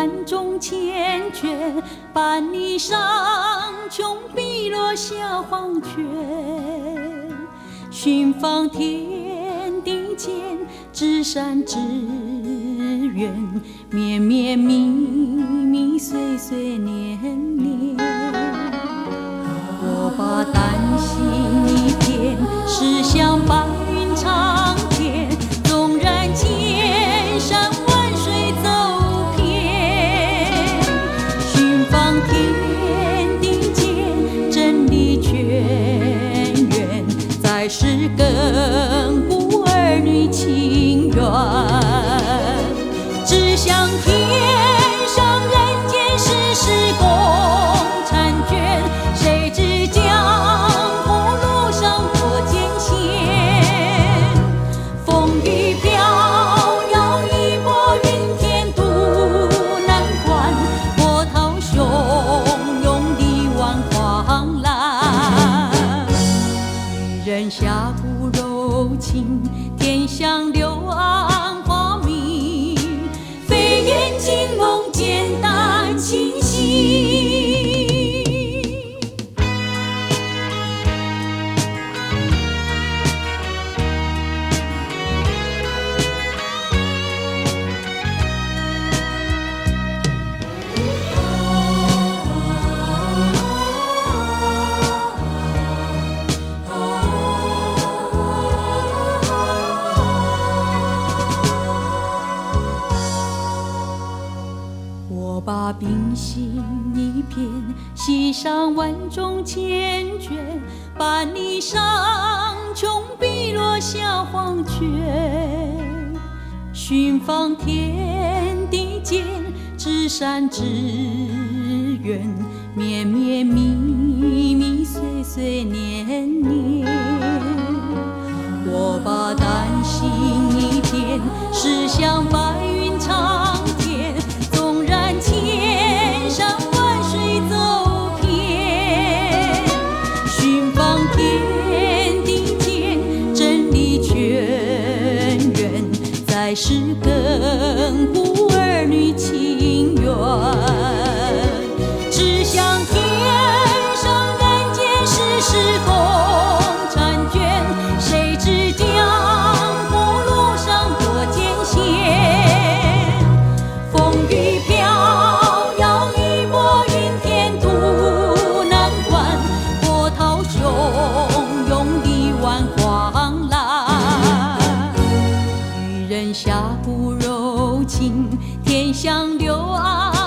万种缱绻，伴你上穷碧落下黄泉。寻访天地间，至善至远，绵绵密密，岁岁年年。我把丹心一片，驶向白云长天，纵然千山万水走遍，寻访天地间，真理泉源，在世亘古儿女情缘。只想天上人间世事共婵娟，谁知江湖路上多艰险。风雨飘摇，一波云天渡难关，波涛汹涌，力挽狂澜。女人下骨柔情，天香柳暗花明，飞燕惊梦，简单清晰。我把冰心一片，系上万种缱绻，伴你上穷碧落下黄泉。寻访天地间，至善至远，绵绵密密，岁岁年年。我把丹心一片，驶向白云长天，纵然千山万水走遍，寻访天地间，真理泉源，在世亘古儿女情缘。只想天上人间世事共婵娟，谁知江湖路上多艰险。风雨飘摇，一波云天渡难关，波涛汹涌，力挽狂澜。女人下骨柔情，天香柳暗